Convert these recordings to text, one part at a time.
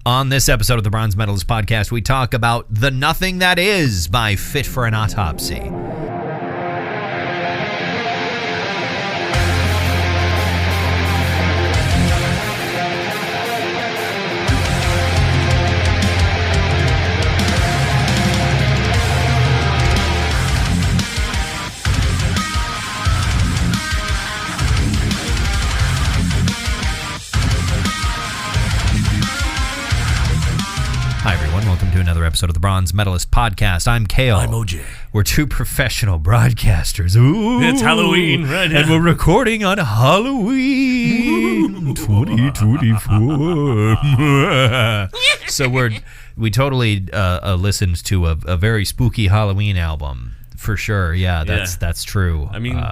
On this episode of the Bronze Metalist Podcast, we talk about The Nothing That Is by Fit For An Autopsy. Hi, everyone. Welcome to another episode of the Bronze Medalist Podcast. I'm Kale. I'm OJ. We're two professional broadcasters. Ooh, it's Halloween right now. And we're recording on Halloween 2024. So we totally listened to a very spooky Halloween album. For sure, yeah, that's true. I mean,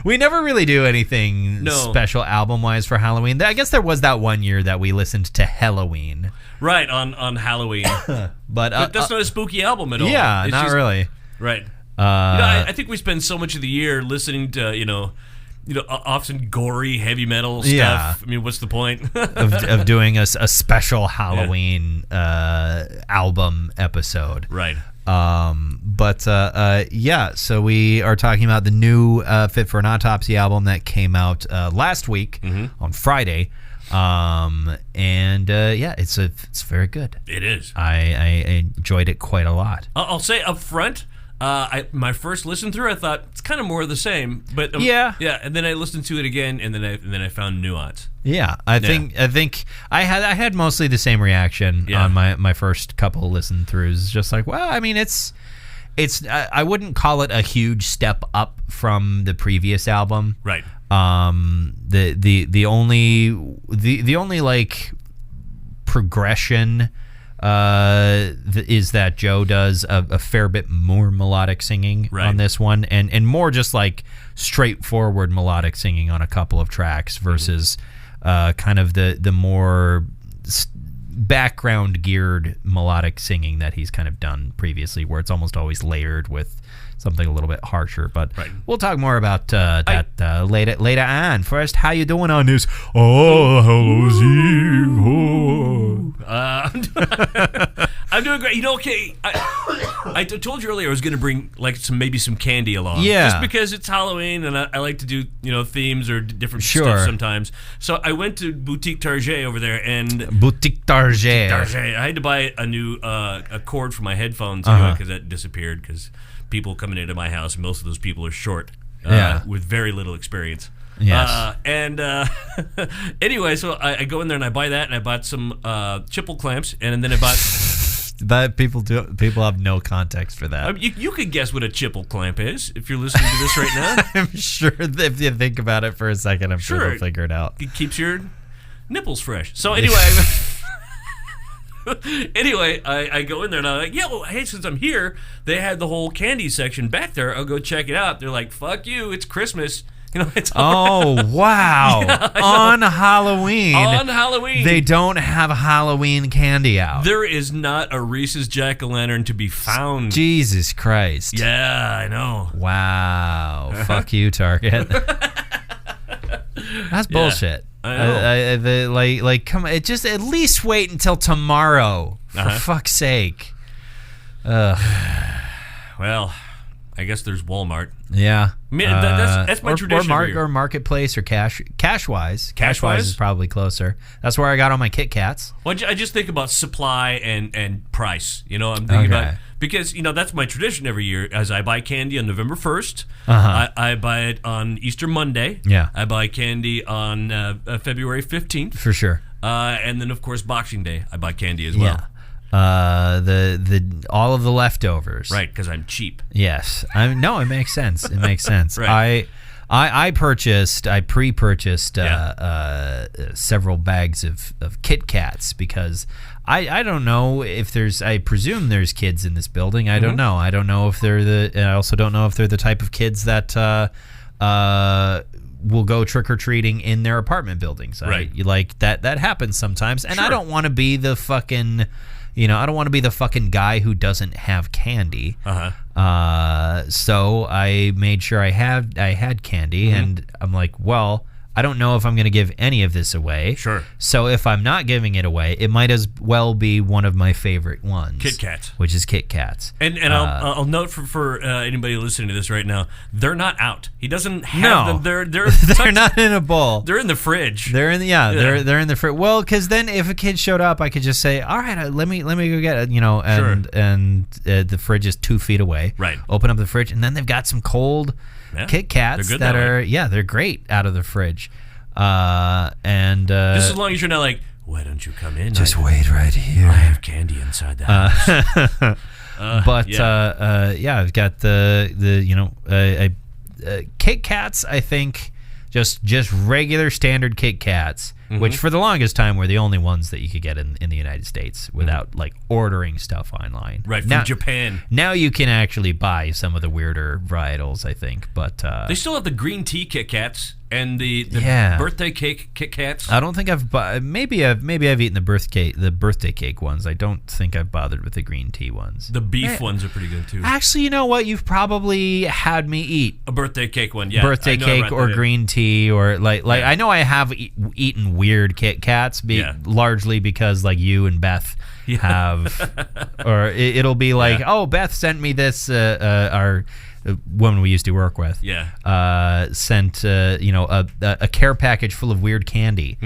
we never really do anything special album-wise for Halloween. I guess there was that one year that we listened to Halloween. Right, on Halloween. but that's not a spooky album at all. Yeah, it's not really. Right. I think we spend so much of the year listening to, often gory heavy metal stuff. Yeah. I mean, what's the point? of doing a special Halloween album episode. Right. So we are talking about the new Fit For An Autopsy album that came out last week on Friday. It's very good. It is. I enjoyed it quite a lot. I'll say up front, my first listen through, I thought it's kind of more of the same, but and then I listened to it again, and then I found nuance. Yeah, I think I had mostly the same reaction on my first couple of listen throughs. Just like, well, I mean, it's I wouldn't call it a huge step up from the previous album. Right. The only like progression is that Joe does a fair bit more melodic singing on this one, and more just like straightforward melodic singing on a couple of tracks versus kind of the more background geared melodic singing that he's kind of done previously, where it's almost always layered with something a little bit harsher. But we'll talk more about that later on. First, how you doing on this All Hallows Eve? I'm doing great. Okay, I told you earlier I was going to bring maybe some candy along. Yeah. Just because it's Halloween and I like to do themes or different stuff sometimes. So I went to Boutique Target over there and Boutique Target. I had to buy a new a cord for my headphones because that disappeared because people coming into my house, most of those people are short with very little experience. Yes. Anyway, so I go in there and I buy that, and I bought some chipple clamps, and then I bought. That people have no context for that. You could guess what a chipple clamp is if you're listening to this right now. I'm sure that if you think about it for a second, I'm sure they'll figure it out. It keeps your nipples fresh. So anyway. I go in there and I'm like, hey, since I'm here, they had the whole candy section back there. I'll go check it out. They're like, fuck you, it's Christmas. It's wow. On Halloween. They don't have Halloween candy out. There is not a Reese's Jack-o'-lantern to be found. Jesus Christ. Yeah, I know. Wow. Fuck you, Target. That's bullshit. I know. Come on, just at least wait until tomorrow, for fuck's sake. Well, I guess there's Walmart. Yeah, I mean, that's my tradition. Or Marketplace or Cashwise. Cashwise is probably closer. That's where I got all my Kit Kats. Well, I just think about supply and price. I'm thinking about because that's my tradition every year. As I buy candy on November 1st, I buy it on Easter Monday. Yeah, I buy candy on February 15th for sure. And then of course Boxing Day, I buy candy as well. Yeah. All of the leftovers, right? Because I'm cheap. Yes, it makes sense. It makes sense. Right. I pre-purchased several bags of Kit Kats because I don't know if I presume there's kids in this building. I don't know. I don't know if and I also don't know if they're the type of kids that will go trick-or-treating in their apartment buildings. Right. That happens sometimes, and sure. I don't want to be the fucking guy who doesn't have candy. So I made sure I had candy, and I'm like, well, I don't know if I'm going to give any of this away. Sure. So if I'm not giving it away, it might as well be one of my favorite ones. Kit Kats. Which is Kit Kats. And I'll note for anybody listening to this right now, they're not out. He doesn't have them. They're they're not in a bowl. They're in the fridge. They're in the they're in the fridge. Well, because then if a kid showed up, I could just say, all right, let me go get it, and the fridge is 2 feet away. Right. Open up the fridge, and then they've got some cold Kit Kats that are they're great out of the fridge. And just as long as you're not like, why don't you come in? Just wait right here. I have candy inside the house. I've got the Kit Kats. I think just regular standard Kit Kats, which for the longest time were the only ones that you could get in the United States without like ordering stuff online. Right, from Japan. Now you can actually buy some of the weirder varietals, I think, but they still have the green tea Kit Kats and the birthday cake Kit Kats. I don't think I've maybe I've eaten the birthday cake ones. I don't think I've bothered with the green tea ones. The beef ones are pretty good too. Actually, you know what? You've probably had me eat a birthday cake one. Yeah, birthday cake or green tea or like I know I have eaten weird Kit Kats, largely because like you and Beth have, or it'll be like, oh, Beth sent me this. Our woman we used to work with, sent a care package full of weird candy.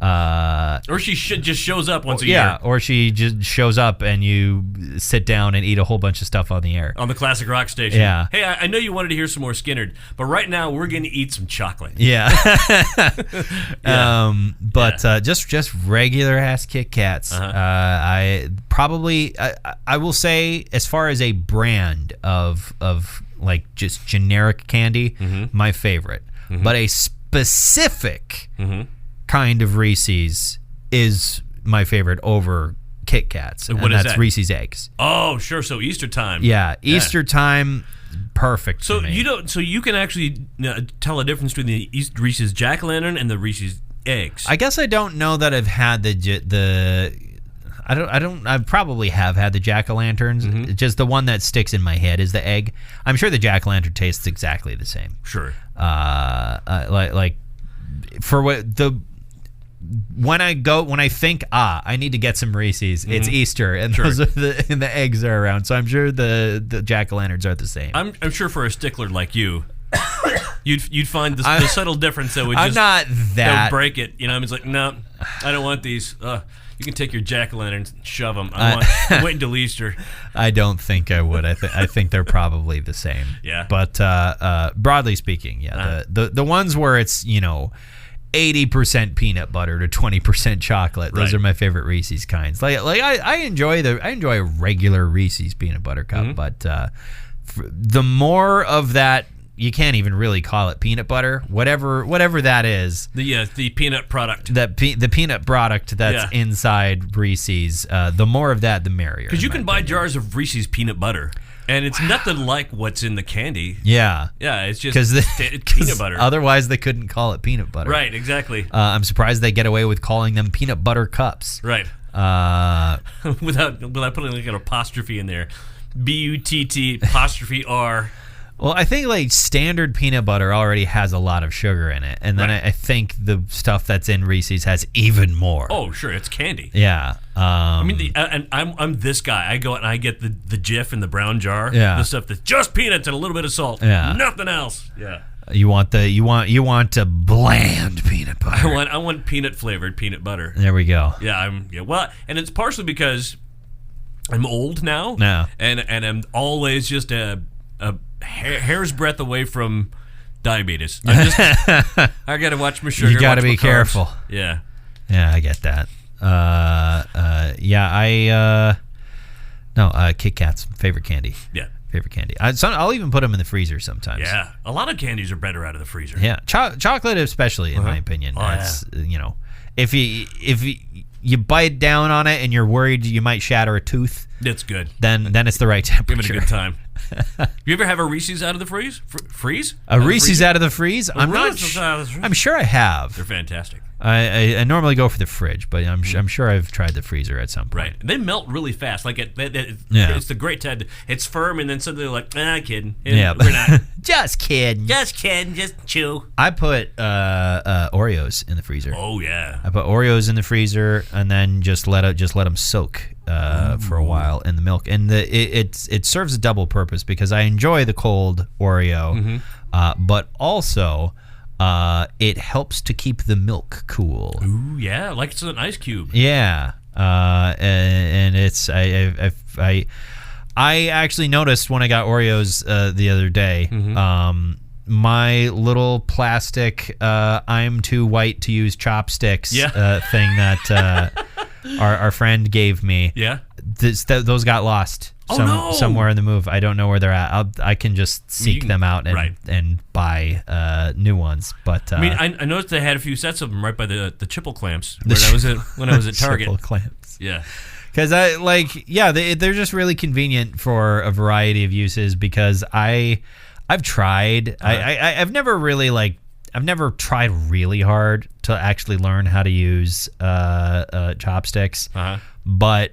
Or she just shows up once a year. Yeah, or she just shows up and you sit down and eat a whole bunch of stuff on the air. On the classic rock station. Yeah. Hey, I know you wanted to hear some more Skinnerd, but right now we're going to eat some chocolate. Yeah. Just regular ass Kit Kats. I will say, as far as a brand of like just generic candy, my favorite. But a specific kind of Reese's is my favorite over Kit Kats. What and is that's that? Reese's Eggs. Oh, sure. So Easter time. Yeah, Easter time, perfect. So for me. you can actually tell a difference between the Reese's Jack-o'-lantern and the Reese's Eggs. I guess I don't know that I've had I probably have had the Jack-o'-lanterns. Just the one that sticks in my head is the egg. I'm sure the Jack-o'-lantern tastes exactly the same. Sure. When I think I need to get some Reese's, it's Easter and those are the eggs are around. So I'm sure the Jack-o'-lanterns are the same. I'm sure for a stickler like you, you'd find the subtle difference that would I'm not that that would break it. It's like, no, I don't want these. You can take your jack-o'-lanterns and shove them. I'm waiting till Easter. I don't think I would. I think they're probably the same. Yeah. But broadly speaking, the ones where it's 80% peanut butter to 20% chocolate. Those are my favorite Reese's kinds. I enjoy a regular Reese's peanut butter cup, but the more of that. You can't even really call it peanut butter, whatever that is. The peanut product. The peanut product that's inside Reese's. The more of that, the merrier. Because you can buy jars of Reese's peanut butter, and it's nothing like what's in the candy. Yeah. Yeah, it's just peanut butter. Otherwise, they couldn't call it peanut butter. Right, exactly. I'm surprised they get away with calling them peanut butter cups. Right. Without putting like an apostrophe in there. BUTT''R. Well, I think like standard peanut butter already has a lot of sugar in it, and then I think the stuff that's in Reese's has even more. Oh, sure, it's candy. Yeah. I mean, and I'm this guy. I go out and I get the Jif in the brown jar. Yeah. The stuff that's just peanuts and a little bit of salt. Yeah. Nothing else. Yeah. You want a bland peanut butter. I want peanut flavored peanut butter. There we go. Yeah. Well, and it's partially because I'm old now. No. And I'm always just a hair's breadth away from diabetes. I gotta watch my sugar. You gotta be careful. Yeah, I get that. Kit Kat's favorite candy. Yeah, favorite candy. I'll even put them in the freezer sometimes. Yeah, a lot of candies are better out of the freezer. Yeah, chocolate especially, in my opinion. If you bite down on it and you're worried you might shatter a tooth, that's good. Then it's the right temperature. Give it a good time. You ever have a Reese's out of the freeze? Freeze? A Reese's out of the freeze? I'm sure I have. They're fantastic. I normally go for the fridge, but I'm sure I've tried the freezer at some point. Right. They melt really fast. Like it's the great Ted. It's firm, and then suddenly they're like, kidding. Yeah, we're not. Just kidding. Just kidding. Just chew. I put Oreos in the freezer. Oh yeah. I put Oreos in the freezer and then just let them soak for a while in the milk, and it serves a double purpose because I enjoy the cold Oreo, but also it helps to keep the milk cool. Ooh yeah, like it's an ice cube. Yeah, and it's I actually noticed when I got Oreos the other day. My little plastic I'm too white to use chopsticks thing that our friend gave me. Yeah. Those got lost somewhere in the move. I don't know where they're at. I can just seek them out and buy new ones. But I mean, I noticed they had a few sets of them right by the Chipple clamps when I was at Target. Chipple clamps. Yeah. Because they're just really convenient for a variety of uses because I've tried. I've never really I've never tried really hard to actually learn how to use chopsticks. But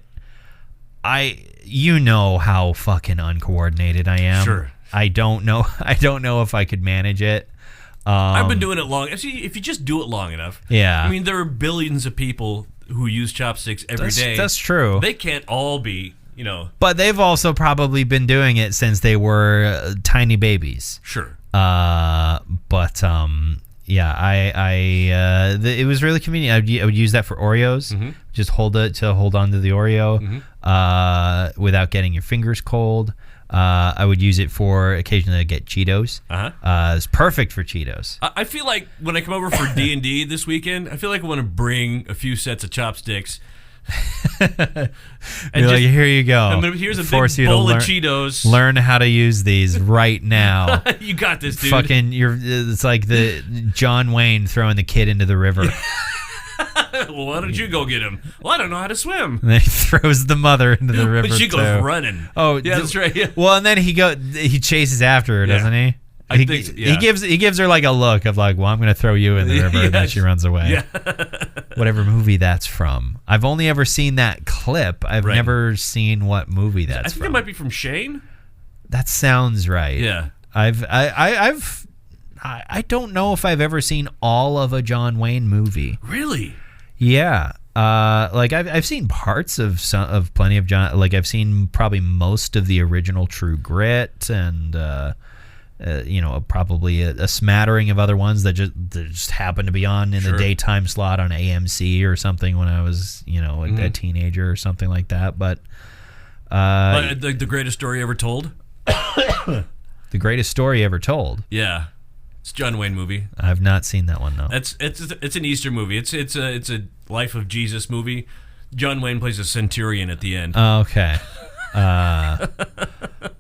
you know how fucking uncoordinated I am. Sure. I don't know if I could manage it. I've been doing it long. Actually, if you just do it long enough. Yeah. I mean, there are billions of people who use chopsticks every day. That's true. They can't all be. But they've also probably been doing it since they were tiny babies. Sure. It was really convenient. I would use that for Oreos. Just hold on to the Oreo without getting your fingers cold. I would use it for occasionally I get Cheetos. It's perfect for Cheetos. I feel like when I come over for D&D this weekend, I feel like I want to bring a few sets of chopsticks. And like, here you go. Here's a big bowl of Cheetos. Learn how to use these right now. You got this, dude. It's like the John Wayne throwing the kid into the river. Well, why don't you go get him? Well, I don't know how to swim. And then he throws the mother into the river. But she goes running. Oh, yeah, that's right. Yeah. Well, and then he chases after her, doesn't he? He gives her like a look of like, well, I'm going to throw you in the river, and then she runs away. Yeah. Whatever movie that's from. I've only ever seen that clip. I've never seen what movie that's from. I think it might be from Shane. That sounds right. Yeah. I don't know if I've ever seen all of a John Wayne movie. Really? Yeah. I've seen parts of plenty of John. Like I've seen probably most of the original True Grit and probably a smattering of other ones that just happened to be on in the daytime slot on AMC or something when I was a teenager or something like that. But the greatest story ever told. The greatest story ever told. Yeah. It's a John Wayne movie. I've not seen that one, no. It's an Easter movie. It's a Life of Jesus movie. John Wayne plays a centurion at the end. Oh, okay.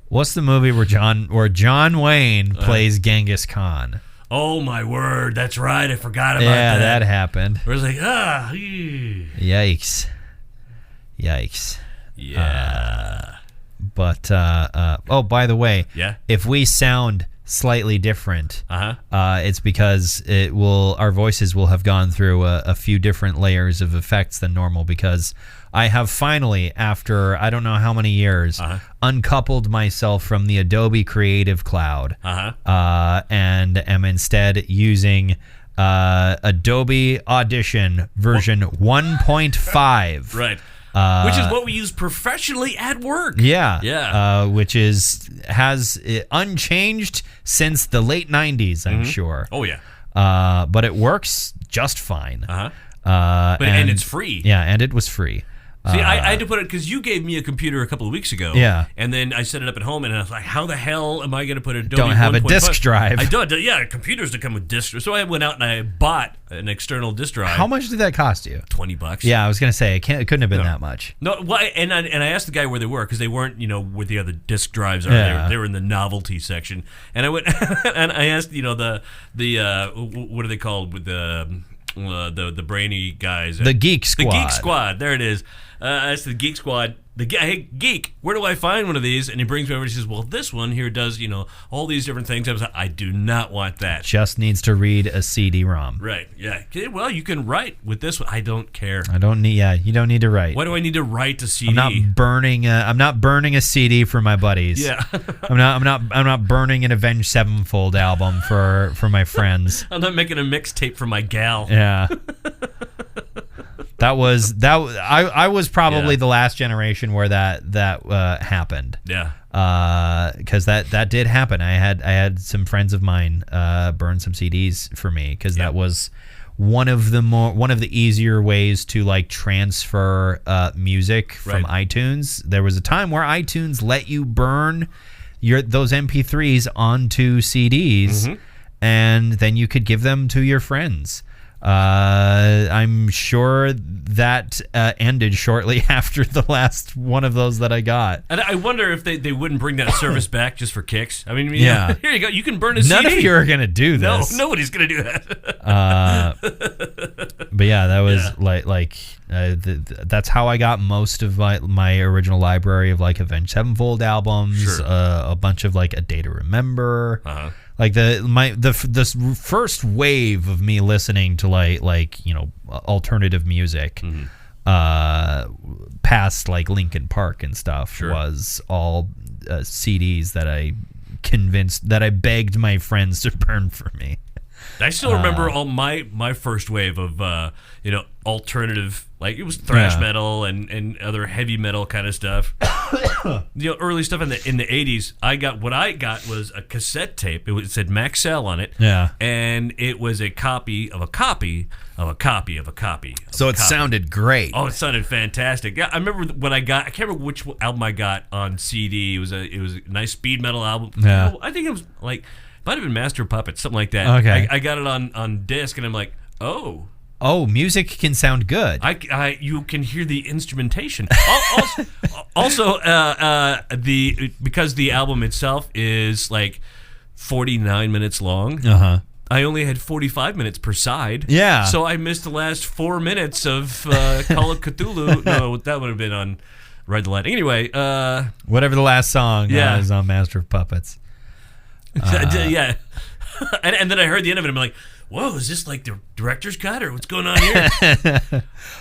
What's the movie where John Wayne plays Genghis Khan? Oh my word, that's right. I forgot about that. Yeah, that happened. Where it's like, Yikes. Yeah. But by the way, if we sound slightly different, it's because our voices will have gone through a few different layers of effects than normal, because I have finally, after I don't know how many years, uncoupled myself from the Adobe Creative Cloud and am instead using Adobe Audition version 1.5. Right. Which is what we use professionally at work. Yeah. Which has unchanged since the late 90s, I'm sure. Oh, yeah. But it works just fine. And it's free. Yeah, and it was free. See, I had to put it because you gave me a computer a couple of weeks ago. Yeah. And then I set it up at home, and I was like, how the hell am I going to put Adobe Don't have 1.5? a disk drive. I don't. Yeah, computers that come with disk. So I went out and I bought an external disk drive. How much did that cost you? $20. Yeah, I was going to say, it couldn't have been that much. No, well, and I asked the guy where they were, because they weren't, where the other disk drives are. They were in the novelty section. And I went and I asked, the what are they called with the brainy guys? The Geek Squad. The Geek Squad. There it is. asked the Geek Squad, hey, Geek, where do I find one of these? And he brings me over and he says, well, this one here does, all these different things. I was like, I do not want that. Just needs to read a CD-ROM. Right, yeah. Okay, well, you can write with this one. I don't care. You don't need to write. Why do I need to write a CD? I'm not burning a CD for my buddies. Yeah. I'm not burning an Avenged Sevenfold album for my friends. I'm not making a mixtape for my gal. Yeah. I was probably the last generation where that happened. Yeah. Because that did happen. I had some friends of mine burn some CDs for me because that was one of the easier ways to like transfer music from iTunes. There was a time where iTunes let you burn those MP3s onto CDs, and then you could give them to your friends. I'm sure that ended shortly after the last one of those that I got. And I wonder if they wouldn't bring that service back just for kicks. I mean, here you go. You can burn a CD. None of you are going to do this. No, nobody's going to do that. But yeah, that was that's how I got most of my original library of like Avenged Sevenfold albums, a bunch of like A Day to Remember. Like the first wave of me listening to like alternative music, past like Linkin Park and stuff, was all CDs that I begged my friends to burn for me. I still remember all my first wave of alternative, like it was thrash metal and other heavy metal kind of stuff. Early stuff in the 80s. What I got was a cassette tape. It said Maxell on it. Yeah. And it was a copy of a copy of a copy of a copy. So it sounded great. Oh, it sounded fantastic. Yeah, I remember what I got. I can't remember which album I got on CD. It was a nice speed metal album. Yeah. I think it was like might have been Master of Puppets, something like that. Okay. I got it on disc, and I'm like, oh, music can sound good. You can hear the instrumentation. Also, because the album itself is like 49 minutes long. I only had 45 minutes per side. Yeah. So I missed the last 4 minutes of Call of Cthulhu. No, that would have been on Ride the Lightning. Anyway, whatever the last song is on Master of Puppets. Yeah. And then I heard the end of it, and I'm like, whoa, is this like the director's cut or what's going on here?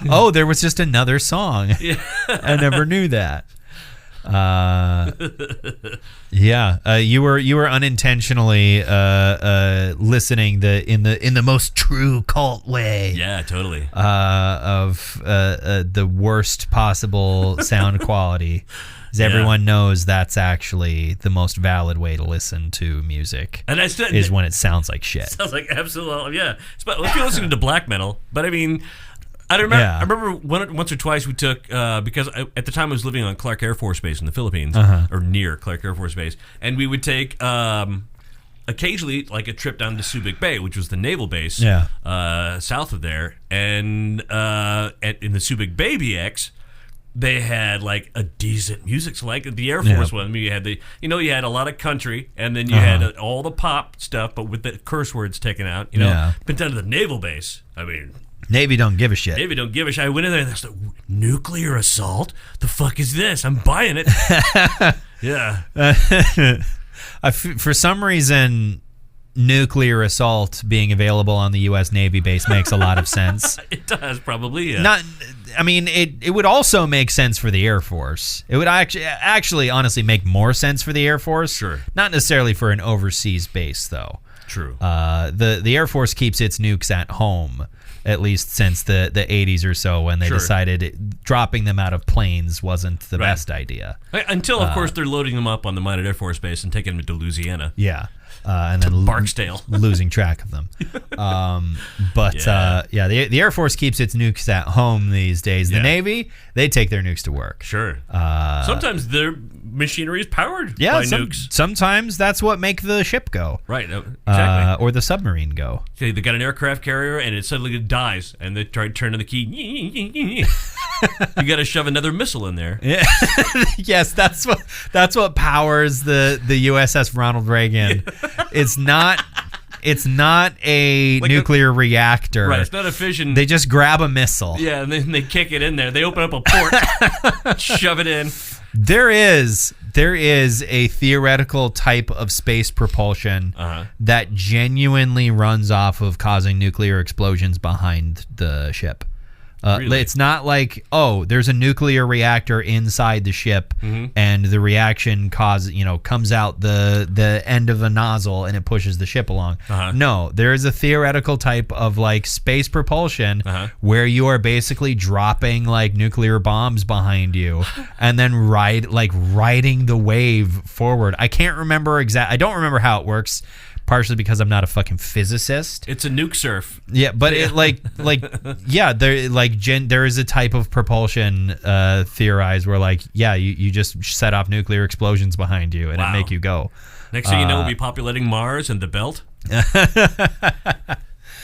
Oh, there was just another song. Yeah. I never knew that. You were unintentionally listening in the most true cult way. Yeah, totally. Of the worst possible sound quality. As everyone knows, that's actually the most valid way to listen to music. And is when it sounds like shit. Sounds like absolutely, yeah. If you're listening to black metal, but I mean, I remember once or twice we took because at the time I was living on Clark Air Force Base in the Philippines, or near Clark Air Force Base, and we would take occasionally like a trip down to Subic Bay, which was the naval base south of there, and in the Subic Bay BX. They had like a decent music, so like the Air Force one. I mean, you had you had a lot of country, and then you had all the pop stuff, but with the curse words taken out. But down to the naval base, I mean, Navy don't give a shit. Navy don't give a shit. I went in there, and there's like, nuclear assault. The fuck is this? I'm buying it. Yeah. For some reason, nuclear assault being available on the U.S. Navy base makes a lot of sense. It does, probably. Yeah. It would also make sense for the Air Force. It would actually honestly make more sense for the Air Force. Sure. Not necessarily for an overseas base, though. True. The Air Force keeps its nukes at home, at least since the 80s or so, when they decided dropping them out of planes wasn't the best idea. Until, of course, they're loading them up on the Minot Air Force Base and taking them to Louisiana. Yeah. And then Barksdale. Losing track of them. The Air Force keeps its nukes at home these days. The Navy, they take their nukes to work. Sure. Sometimes their machinery is powered by nukes. Sometimes that's what make the ship go. Right, exactly. Or the submarine go. They got an aircraft carrier and it suddenly dies, and they try to turn on the key. You got to shove another missile in there. Yeah. Yes, that's what powers the USS Ronald Reagan. It's not it's not a Like nuclear reactor. Right, it's not a fission. They just grab a missile. Yeah, and then they kick it in there. They open up a port, shove it in. There is a theoretical type of space propulsion that genuinely runs off of causing nuclear explosions behind the ship. Really? It's not like, oh, there's a nuclear reactor inside the ship, and the reaction comes out the end of a nozzle and it pushes the ship along. No, there is a theoretical type of like space propulsion where you are basically dropping like nuclear bombs behind you and then riding the wave forward. I can't remember I don't remember how it works. Partially because I'm not a fucking physicist. It's a nuke surf. Yeah, but it there is a type of propulsion theorized where you just set off nuclear explosions behind you and it make you go. Next thing you know, we'll be populating Mars and the belt.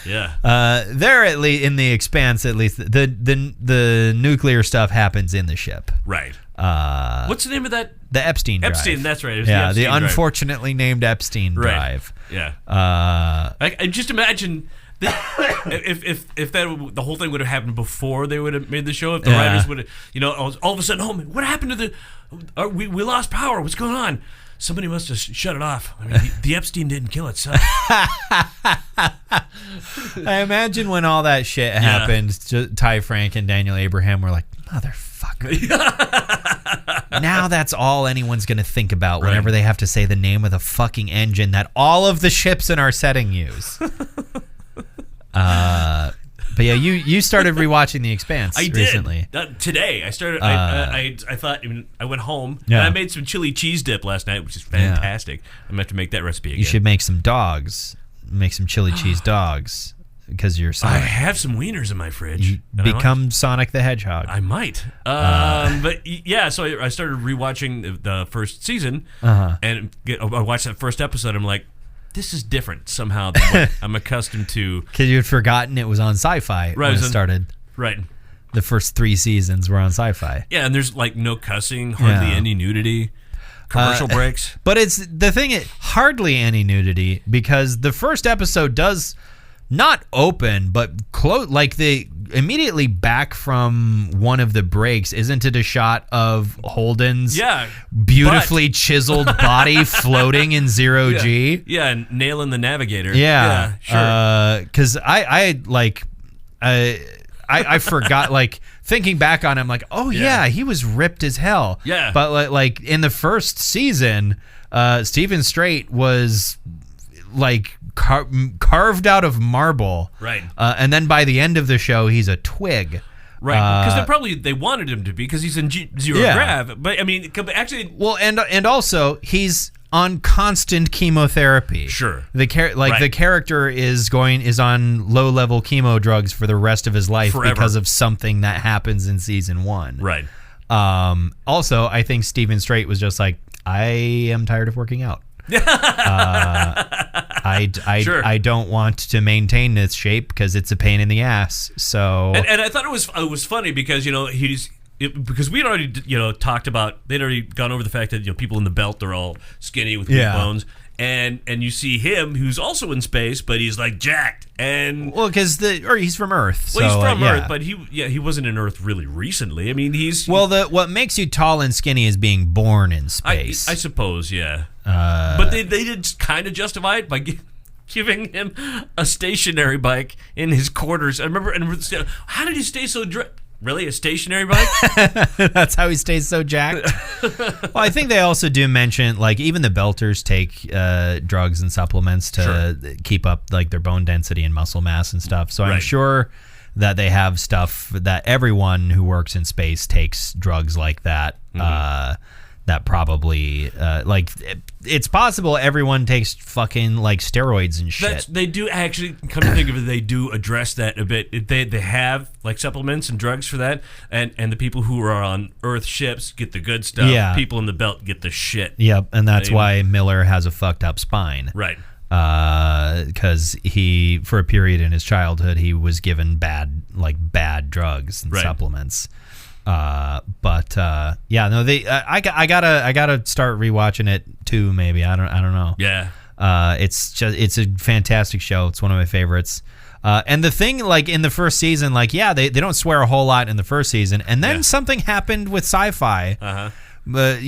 Yeah. There at least in the Expanse, at least the nuclear stuff happens in the ship. Right. What's the name of that? The Epstein drive. Epstein, that's right. Yeah, the unfortunately named Epstein drive. Yeah. I just imagine if the whole thing would have happened before they would have made the show. If the writers would have, all of a sudden, oh man, what happened to we lost power? What's going on? Somebody must have shut it off. I mean, the Epstein didn't kill itself. I imagine when all that shit happened, Ty Frank and Daniel Abraham were like, motherfucker. Now that's all anyone's going to think about whenever they have to say the name of the fucking engine that all of the ships in our setting use. But yeah, you started rewatching The Expanse recently. Today. I started. I thought I went home and I made some chili cheese dip last night, which is fantastic. I'm gonna have to make that recipe again. You should make some dogs. Make some chili cheese dogs because you're Sonic. I have some wieners in my fridge. You become Sonic the Hedgehog. I might. But yeah, so I started rewatching the first season, and I watched that first episode. I'm like, this is different somehow than what I'm accustomed to. Because you had forgotten it was on Sci-Fi when it started. Right. The first 3 seasons were on Sci-Fi. Yeah, and there's like no cussing, hardly any nudity, commercial breaks. But it's the thing, hardly any nudity because the first episode does not open, but they immediately back from one of the breaks. Isn't it a shot of Holden's beautifully chiseled body floating in zero G? Yeah, and nailing the navigator. Yeah, sure. Because I forgot, thinking back on him, he was ripped as hell. Yeah. But like in the first season, Stephen Strait was carved out of marble. Right. And then by the end of the show, he's a twig. Right, because they wanted him to be because he's in zero grav. But I mean, actually, well, and also he's on constant chemotherapy. Sure, the character is on low level chemo drugs for the rest of his life because of something that happens in season 1. Right. Also, I think Stephen Strait was just like, I am tired of working out. I don't want to maintain this shape because it's a pain in the ass. So and I thought it was funny because because we'd already talked about, they'd already gone over the fact that people in the belt are all skinny with big bones. And you see him, who's also in space, but he's like jacked, and because he's from Earth. Well, he's from Earth, but he wasn't in Earth really recently. I mean, what makes you tall and skinny is being born in space. I suppose, yeah. But they did kind of justify it by giving him a stationary bike in his quarters. I remember, how did he stay so Really? A stationary bike? That's how he stays so jacked? Well, I think they also do mention, even the Belters take drugs and supplements to keep up, their bone density and muscle mass and stuff. So I'm sure that they have stuff that everyone who works in space takes drugs like that. That probably, it's possible everyone takes fucking, steroids and shit. They do actually, come to think of it, they do address that a bit. They have, supplements and drugs for that, and the people who are on Earth ships get the good stuff. Yeah. People in the belt get the shit. Yep, and that's why Miller has a fucked up spine. Right. Because he, for a period in his childhood, he was given bad drugs and supplements. I gotta start rewatching it too. Maybe I don't know. Yeah. It's a fantastic show. It's one of my favorites. And the thing, like in the first season, like they don't swear a whole lot in the first season, and then something happened with Sci-Fi. But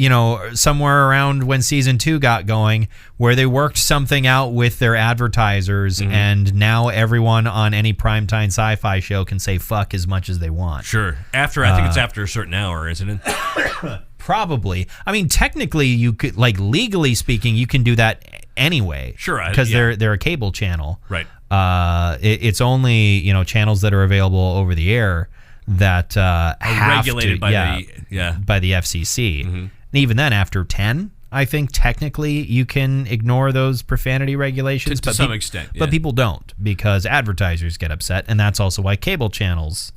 somewhere around when season 2 got going, where they worked something out with their advertisers, and now everyone on any primetime Sci-Fi show can say fuck as much as they want. Sure. I think it's after a certain hour, isn't it? Probably. I mean, technically, you could, like, legally speaking, you can do that anyway. Sure. Because they're a cable channel. Right. It's only channels that are available over the air that are regulated by the FCC. And even then, after 10, I think technically you can ignore those profanity regulations to some extent. But people don't, because advertisers get upset, and that's also why cable channels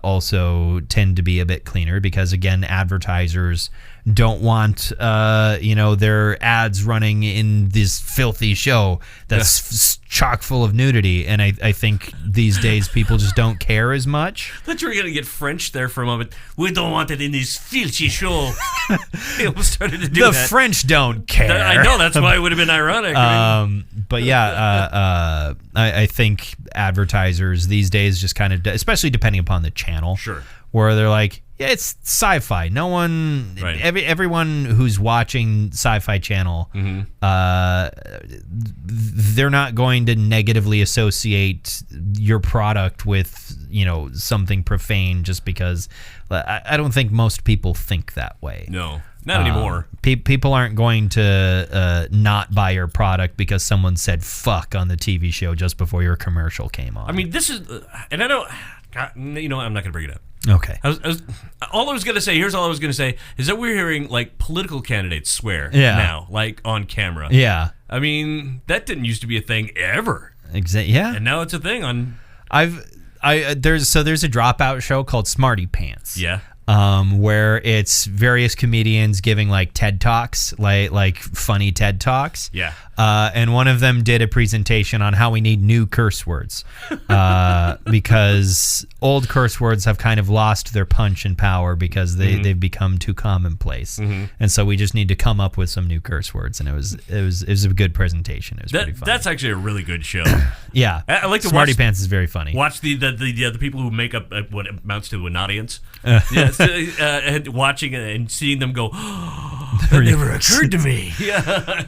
also tend to be a bit cleaner, because again, advertisers don't want their ads running in this filthy show that's chock full of nudity, and I think these days people just don't care as much. I thought you were going to get French there for a moment. We don't want it in this filthy show. They almost started to do that. The French don't care. I know, that's why it would have been ironic. But yeah, I think advertisers these days just kind of, especially depending upon the channel, where they're like, yeah, it's Sci-Fi. No one, everyone who's watching Sci-Fi Channel, they're not going to negatively associate your product with, something profane just because. I don't think most people think that way. No, not anymore. People aren't going to not buy your product because someone said fuck on the TV show just before your commercial came on. I mean, this is, and I don't, I'm not going to bring it up. Okay. Here's all I was going to say, is that we're hearing, like, political candidates swear now, like, on camera. Yeah. I mean, that didn't used to be a thing ever. Yeah. And now it's a thing on... There's a Dropout show called Smarty Pants. Yeah. Where it's various comedians giving like TED Talks, like funny TED Talks. Yeah. And one of them did a presentation on how we need new curse words, because old curse words have kind of lost their punch and power because they've become too commonplace, and so we just need to come up with some new curse words. And it was a good presentation. It was pretty fun. That's actually a really good show. Yeah, I like to Smarty Pants is very funny. Watch the people who make up what amounts to an audience. Watching and seeing them go, that never occurred to me. Yeah.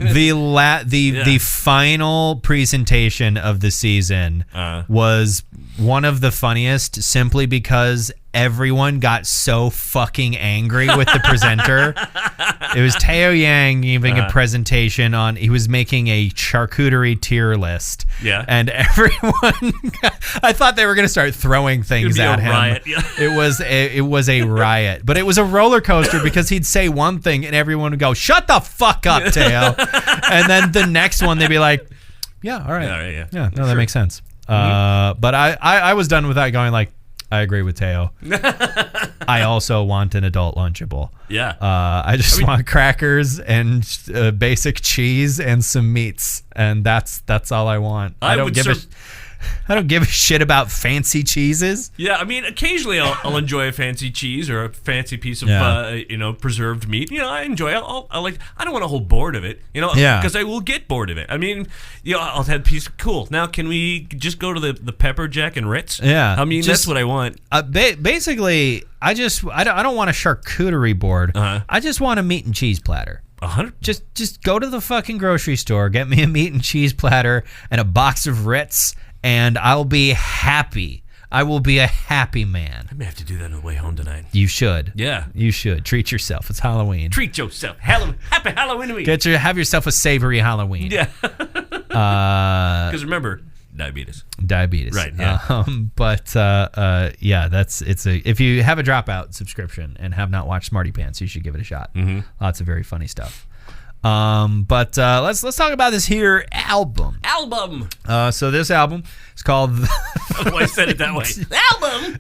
The final presentation of the season was one of the funniest, simply because everyone got so fucking angry with the presenter. It was Teo Yang giving a presentation on, he was making a charcuterie tier list. Yeah. And everyone, I thought they were going to start throwing things at him. Riot. Yeah. It was a riot. But it was a roller coaster because he'd say one thing and everyone would go, shut the fuck up, Teo. And then the next one they'd be like, yeah, all right. Yeah, no, that makes sense. But I was done with that, going like, I agree with Teo. I also want an adult Lunchable. Yeah. I want crackers and basic cheese and some meats, and that's all I want. I don't give a shit about fancy cheeses. Yeah, I mean, occasionally I'll enjoy a fancy cheese or a fancy piece of preserved meat. I enjoy it. I don't want a whole board of it. Because I will get bored of it. I mean, I'll have a piece. Cool. Now, can we just go to the Pepper Jack and Ritz? Yeah. I mean, that's what I want. Basically, I don't want a charcuterie board. I just want a meat and cheese platter. 100. Just go to the fucking grocery store, get me a meat and cheese platter and a box of Ritz, and I'll be happy. I will be a happy man. I may have to do that on the way home tonight. You should. Yeah. You should. Treat yourself. It's Halloween. Treat yourself. Happy Halloween week. Have yourself a savory Halloween. Yeah. Because remember, diabetes. Right, yeah. If you have a Dropout subscription and have not watched Smarty Pants, you should give it a shot. Lots of very funny stuff. Let's talk about this here album. So this album is called. I said it that way.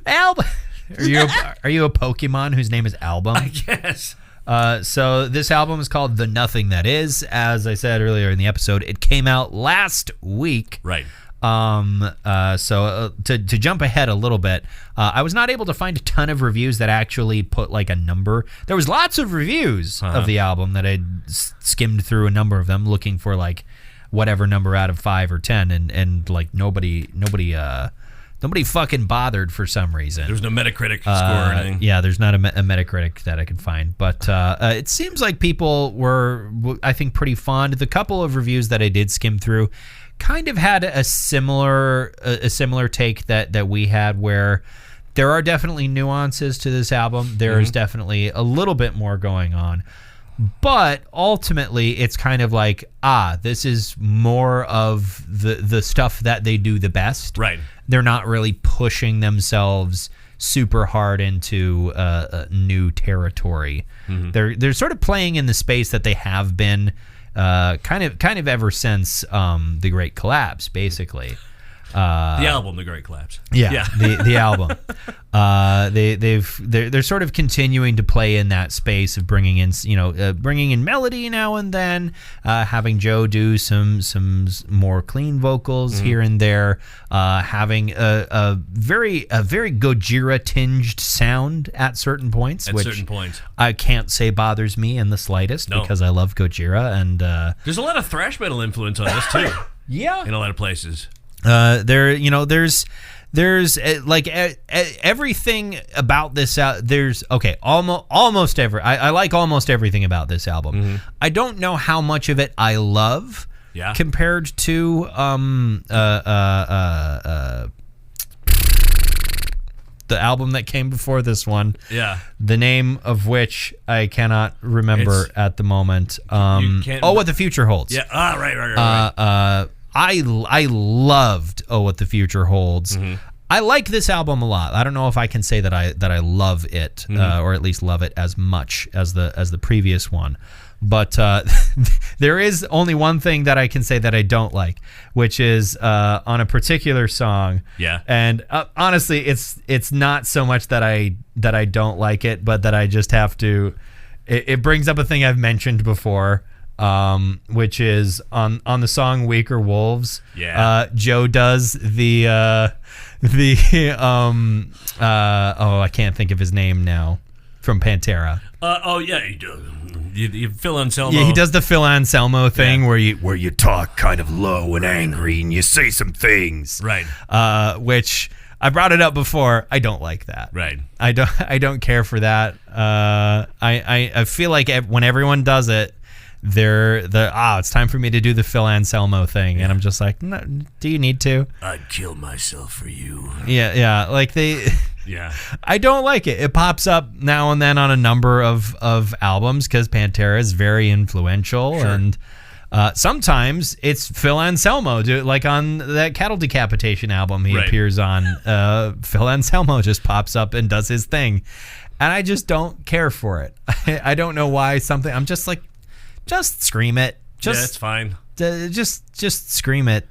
Album. Are you a Pokemon whose name is Album? I guess. So this album is called The Nothing That Is. As I said earlier in the episode, it came out last week. Right. So to jump ahead a little bit, I was not able to find a ton of reviews that actually put like a number. There was lots of reviews of the album that I'd skimmed through a number of them looking for like whatever number out of 5 or 10, and like nobody fucking bothered for some reason. There's no Metacritic score or anything. Yeah, there's not a Metacritic that I could find. But it seems like people were, I think, pretty fond. The couple of reviews that I did skim through kind of had a similar take that we had, where there are definitely nuances to this album. There is definitely a little bit more going on. But ultimately, it's kind of like, this is more of the stuff that they do the best. Right. They're not really pushing themselves super hard into new territory. They're sort of playing in the space that they have been kind of ever since the Great Collapse, basically. The album, The Great Collapse. Yeah. The album. They're sort of continuing to play in that space of bringing in melody now and then, having Joe do some more clean vocals here and there, having a very Gojira tinged sound at certain points, which I can't say bothers me in the slightest because I love Gojira, and there's a lot of thrash metal influence on this too. Yeah, in a lot of places. There's like everything about this. There's almost every. I like almost everything about this album. I don't know how much of it I love. Yeah. Compared to the album that came before this one. Yeah. The name of which I cannot remember at the moment. What the Future Holds. Yeah. Right. I loved What the Future Holds. I like this album a lot. I don't know if I can say that I love it, or at least love it as much as the previous one. But there is only one thing that I can say that I don't like, which is on a particular song. Yeah. And honestly, it's not so much that I don't like it, but that I just have to. It brings up a thing I've mentioned before. Which is on the song "Weaker Wolves." Yeah. Joe does the I can't think of his name now, from Pantera. He does. Phil Anselmo. Yeah, he does the Phil Anselmo thing where you talk kind of low and angry and you say some things. Right. Which I brought it up before. I don't like that. Right. I don't care for that. I feel like when everyone does it, it's time for me to do the Phil Anselmo thing, and I'm just like, no, do you need to? I'd kill myself for you. Yeah, like they. Yeah, I don't like it. It pops up now and then on a number of albums because Pantera is very influential, and sometimes it's Phil Anselmo. Like on that Cattle Decapitation album he appears on, Phil Anselmo just pops up and does his thing, and I just don't care for it. I don't know why. I'm just like, just scream it. It's fine. Just scream it.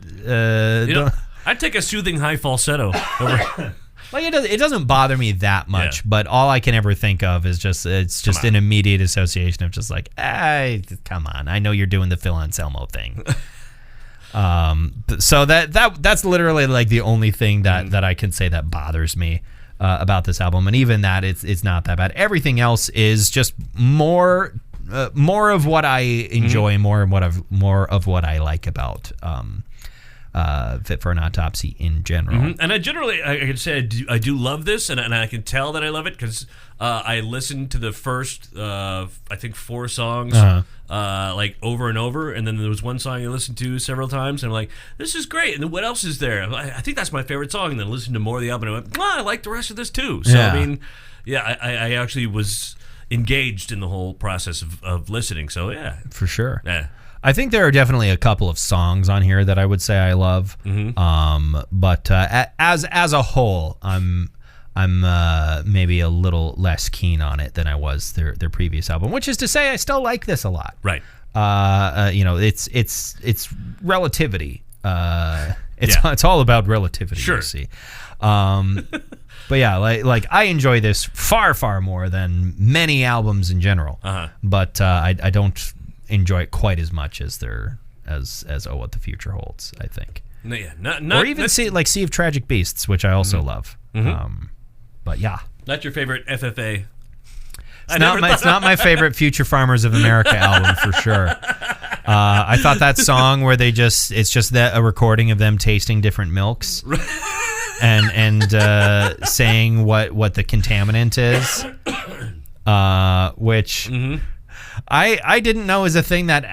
I'd take a soothing high falsetto over. Like it doesn't bother me that much, but all I can ever think of is just an immediate association of just like, come on, I know you're doing the Phil Anselmo thing. So that's literally like the only thing that I can say that bothers me about this album, and even that it's not that bad. Everything else is just more of what I enjoy, more of what I like about Fit For An Autopsy in general. And I can say I do love this, and I can tell that I love it because I listened to the first I think 4 songs like over and over, and then there was one song I listened to several times, and I'm like, this is great, and then what else is there? I think that's my favorite song, and then I listened to more of the album, and I went, I like the rest of this too. So I mean, I actually was engaged in the whole process of listening. So yeah, for sure. Yeah. I think there are definitely a couple of songs on here that I would say I love, but as a whole, I'm maybe a little less keen on it than I was their previous album. Which is to say, I still like this a lot. Right. It's relativity. It's all about relativity. Sure. You see. But yeah, like I enjoy this far more than many albums in general. But I don't enjoy it quite as much as What the Future Holds, I think. No, yeah, or even Sea of Tragic Beasts, which I also love. But yeah, not your favorite FFA. It's not my favorite Future Farmers of America album for sure. I thought that song where it's just a recording of them tasting different milks and saying what the contaminant is, which I didn't know is a thing that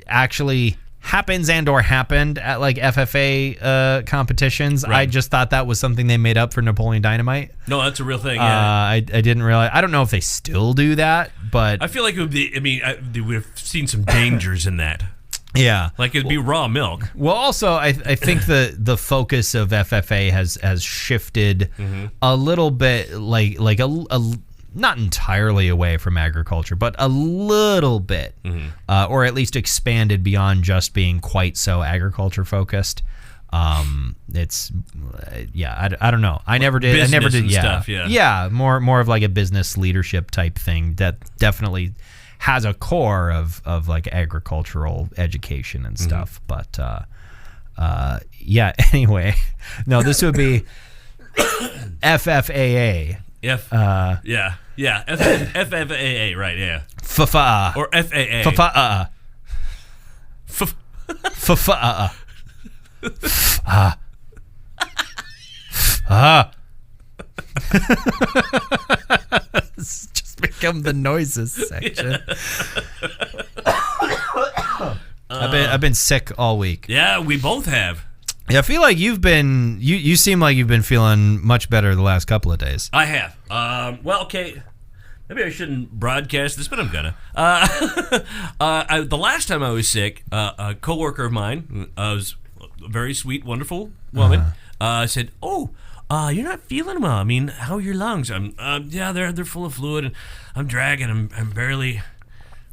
actually happens or happened at FFA competitions. Right. I just thought that was something they made up for Napoleon Dynamite. No, that's a real thing. Yeah. I didn't realize. I don't know if they still do that, but I feel like it would be. I mean, they would have seen some dangers in that. Yeah, it'd be raw milk. Well, also, I think the focus of FFA has shifted a little bit, like a not entirely away from agriculture, but a little bit, or at least expanded beyond just being quite so agriculture focused. It's I don't know. I never did. Stuff, more of like a business leadership type thing that definitely has a core of agricultural education and stuff. But anyway, no, this would be FFAA. FFAA, right? Yeah. FFA or FAA. FFA. It's just become the noises section. I've been sick all week. Yeah, we both have. Yeah, I feel like you seem like you've been feeling much better the last couple of days. I have. Well, okay. Maybe I shouldn't broadcast this, but I'm gonna. The last time I was sick, a coworker of mine, was a very sweet, wonderful woman, said, "Oh, you're not feeling well. I mean, how are your lungs?" They're full of fluid, and I'm dragging. I'm barely.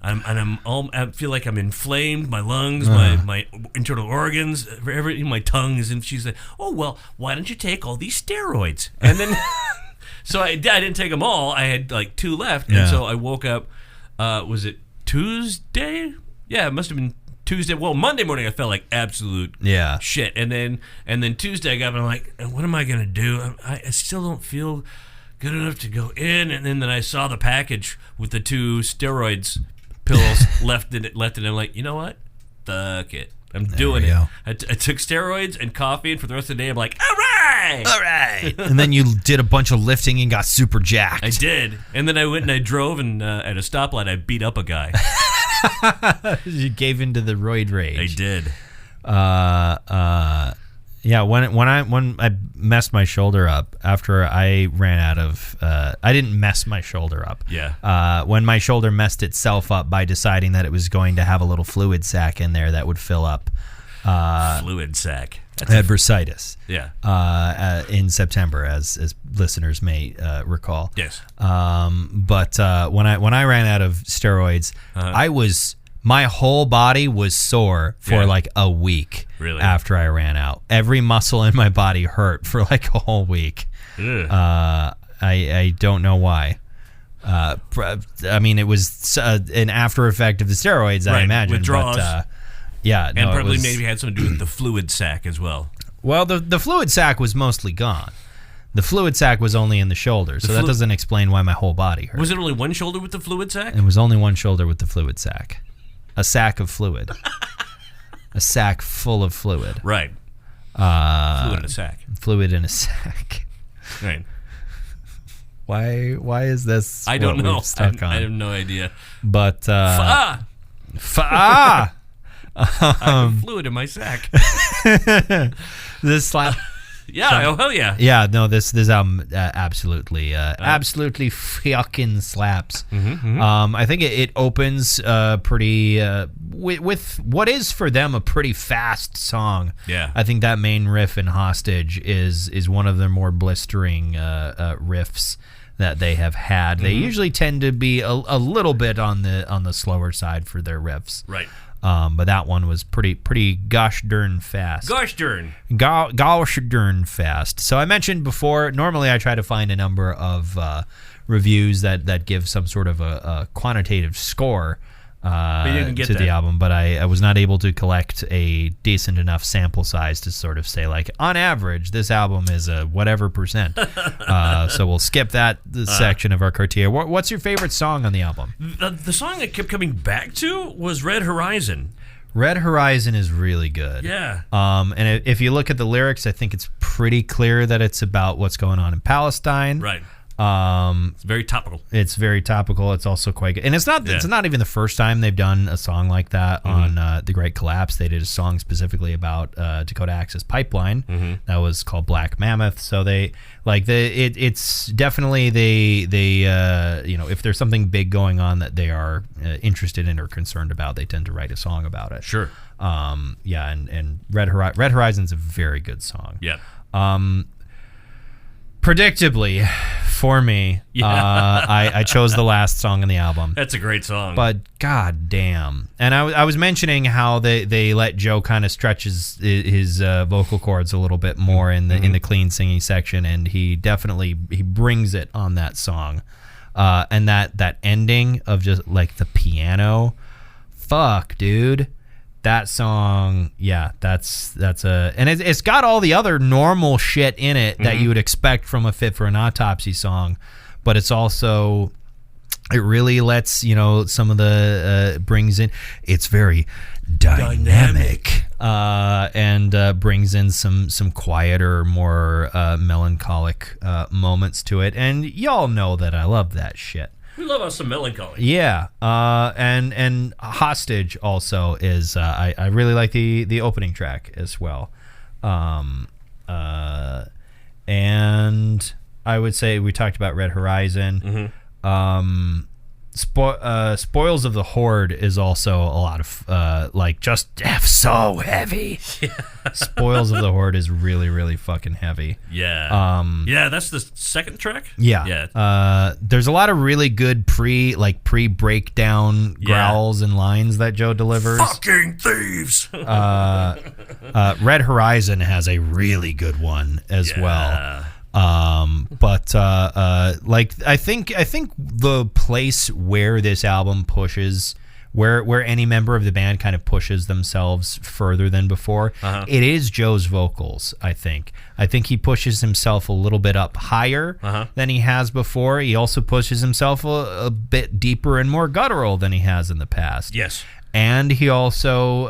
I feel like I'm inflamed. My lungs, my internal organs, everything. My tongue is. And she's like, "Oh well, why don't you take all these steroids?" And then, so I didn't take them all. I had like 2 left, and so I woke up. Was it Tuesday? Yeah, it must have been Tuesday. Well, Monday morning I felt like absolute shit, and then Tuesday I got up and I'm like, what am I gonna do? I still don't feel good enough to go in. And then I saw the package with the 2 steroids pills left in it. And I'm like, you know what? Fuck it. I'm doing it. I took steroids and coffee, and for the rest of the day, I'm like, all right. And then you did a bunch of lifting and got super jacked. I did. And then I went and I drove, and at a stoplight, I beat up a guy. You gave into the roid rage. I did. When I messed my shoulder up after I ran out of I didn't mess my shoulder up. When my shoulder messed itself up by deciding that it was going to have a little fluid sac in there that would fill up. Fluid sac. I had bursitis. In September, as listeners may recall. Yes. But when I ran out of steroids, my whole body was sore for like a week. Really? After I ran out, every muscle in my body hurt for like a whole week. I don't know why. I mean, it was an after effect of the steroids, I imagine. Withdrawals. But, and probably maybe had something to do with the fluid sac as well. Well, the fluid sac was mostly gone. The fluid sac was only in the shoulder, so that doesn't explain why my whole body hurt. Was it only one shoulder with the fluid sac? It was only one shoulder with the fluid sac. A sack of fluid. A sack full of fluid. Right. Fluid in a sack. Fluid in a sack. Right. Why is this? I don't know. Stuck on? I have no idea. But I have fluid in my sack. This slap. Yeah, oh hell yeah. Yeah, no, this album absolutely fucking slaps. I think it opens pretty with what is for them a pretty fast song. Yeah, I think that main riff in Hostage is one of their more blistering riffs that they have had. They usually tend to be a little bit on the slower side for their riffs. Right. But that one was pretty gosh darn fast. Gosh darn fast. So I mentioned before, normally I try to find a number of reviews that give some sort of a quantitative score to the album, but I was not able to collect a decent enough sample size to sort of say, like, on average, this album is a whatever percent. So we'll skip that section of our criteria. What's your favorite song on the album? The song I kept coming back to was Red Horizon. Red Horizon is really good. Yeah. And if you look at the lyrics, I think it's pretty clear that it's about what's going on in Palestine. Right. It's very topical. It's very topical. It's also quite good. And it's not even the first time they've done a song like that on The Great Collapse. They did a song specifically about Dakota Access Pipeline that was called Black Mammoth. So they it's definitely they if there's something big going on that they are interested in or concerned about, they tend to write a song about it. Sure. And Red Horizon's a very good song. Yeah. Predictably, for me, I chose the last song on the album. That's a great song. But god damn. And I was mentioning how they let Joe kind of stretch his vocal cords a little bit more in the clean singing section, and he brings it on that song. And that ending of just like the piano, fuck, dude. That song, yeah, that's and it's got all the other normal shit in it that you would expect from a Fit For An Autopsy song, but it's also, it really lets, some of the brings in, it's very dynamic. And brings in some quieter, more melancholic moments to it, and y'all know that I love that shit. We love us some melancholy. Yeah, and Hostage also is. I really like the opening track as well, and I would say we talked about Red Horizon. Spoils of the Horde is also a lot of just so heavy. Yeah. Spoils of the Horde is really, really fucking heavy. Yeah. That's the second track. Yeah. There's a lot of really good pre-breakdown growls and lines that Joe delivers. Fucking thieves. Red Horizon has a really good one as well. But I think the place where this album pushes, where any member of the band kind of pushes themselves further than before, it is Joe's vocals. I think he pushes himself a little bit up higher than he has before. He also pushes himself a bit deeper and more guttural than he has in the past. Yes. And he also,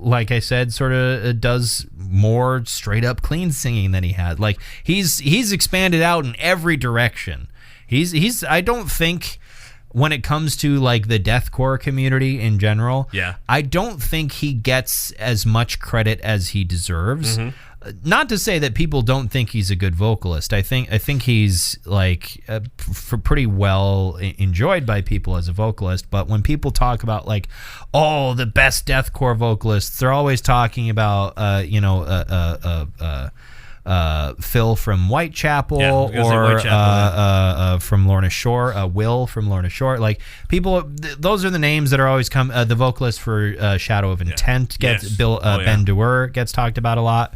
like I said, sort of does more straight up clean singing than he had. Like he's expanded out in every direction. He's I don't think, when it comes to like the deathcore community in general, I don't think he gets as much credit as he deserves. Not to say that people don't think he's a good vocalist. I think he's like pretty well enjoyed by people as a vocalist. But when people talk about like, oh, the best deathcore vocalists, they're always talking about Phil from Whitechapel or from Lorna Shore, Will from Lorna Shore. Like people, those are the names that are always come. The vocalist for Shadow of Intent gets Ben Dewar gets talked about a lot.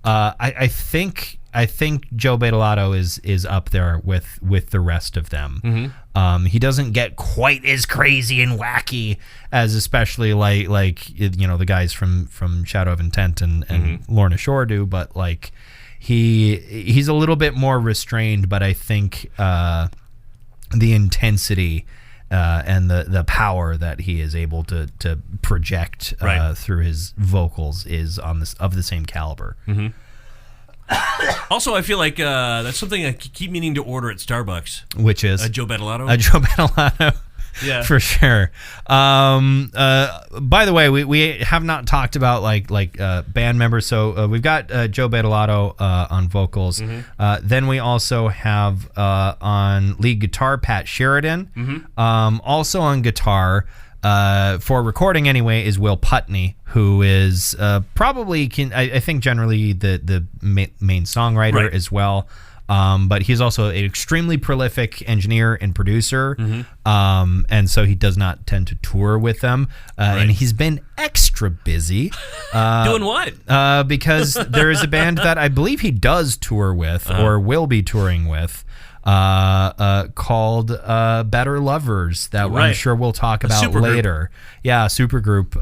I think Joe Bettolato is up there with the rest of them. He doesn't get quite as crazy and wacky as especially like the guys from Shadow of Intent and Lorna Shore do, but like he's a little bit more restrained. But I think the intensity and the power that he is able to project through his vocals is of the same caliber. Also, I feel like that's something I keep meaning to order at Starbucks. Which is? A Joe Bettolato. A Joe Bettolato. Yeah. For sure. By the way, we have not talked about like band members. So we've got Joe Bettolato on vocals. Then we also have on lead guitar Pat Sheridan. Also on guitar, for recording anyway, is Will Putney, who is probably I think generally the main songwriter as well. But he's also an extremely prolific engineer and producer, and so he does not tend to tour with them. And he's been extra busy. Doing what? Because there is a band that I believe he does tour with or will be touring with. called Better Lovers that I'm sure we'll talk about later. Yeah, supergroup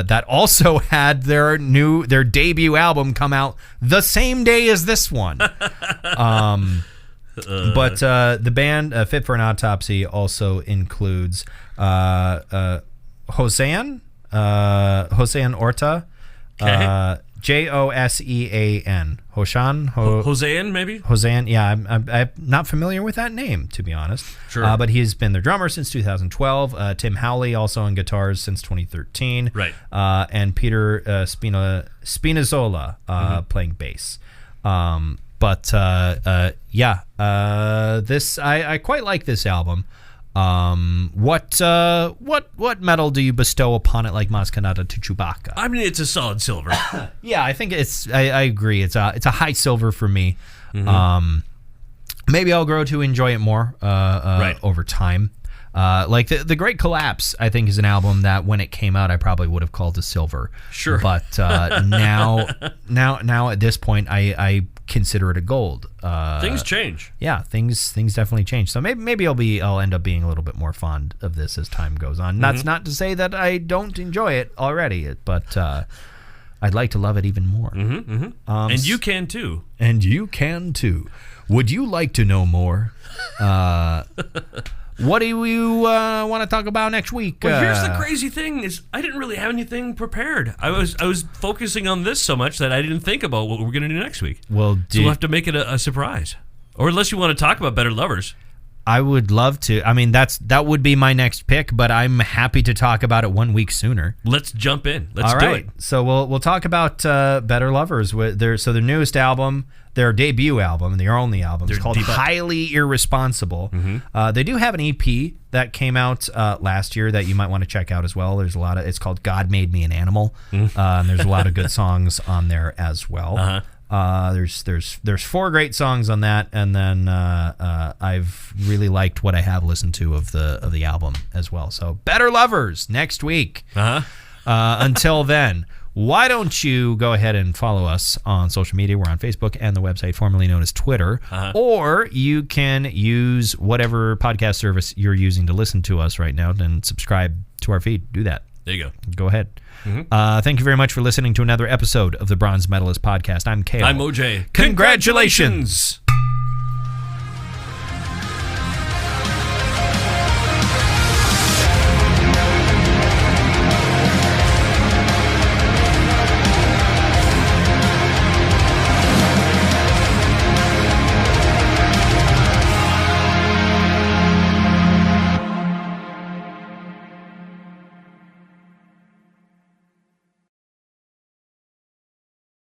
that also had their debut album come out the same day as this one. But the band Fit For An Autopsy also includes Hosean Orta, Josean, Hosean, maybe? Hosean, yeah, I'm not familiar with that name, to be honest. Sure. But he's been their drummer since 2012. Tim Howley also on guitars since 2013. Right. And Peter Spinazzola playing bass. This I quite like this album. What medal do you bestow upon it, like Maskanata to Chewbacca? I mean, it's a solid silver. Yeah, I think I agree. It's a high silver for me. Maybe I'll grow to enjoy it more over time. Like the Great Collapse, I think, is an album that when it came out, I probably would have called a silver. Sure. But now at this point, I consider it a gold. Things change. Yeah, things definitely change. So maybe I'll end up being a little bit more fond of this as time goes on. That's not to say that I don't enjoy it already, but I'd like to love it even more. And you can too. And you can too. Would you like to know more? What do you want to talk about next week? Well, here's the crazy thing: is I didn't really have anything prepared. I was focusing on this so much that I didn't think about what we're going to do next week. Well, so we'll have to make it a surprise, or unless you want to talk about Better Lovers. I would love to. I mean, that would be my next pick, but I'm happy to talk about it 1 week sooner. Let's jump in. Let's do it. So we'll talk about Better Lovers. Their newest album, their debut album, and their only album, is called Highly Irresponsible. They do have an EP that came out last year that you might want to check out as well. There's a lot of. It's called God Made Me an Animal, and there's a lot of good songs on there as well. There's 4 great songs on that, and then I've really liked what I have listened to of the album as well. So Better Lovers next week. Until then, why don't you go ahead and follow us on social media? We're on Facebook and the website formerly known as Twitter, or you can use whatever podcast service you're using to listen to us right now and subscribe to our feed. Do that. There you go. Go ahead. Thank you very much for listening to another episode of the Bronze Medalist Podcast. I'm Kale. I'm OJ. Congratulations.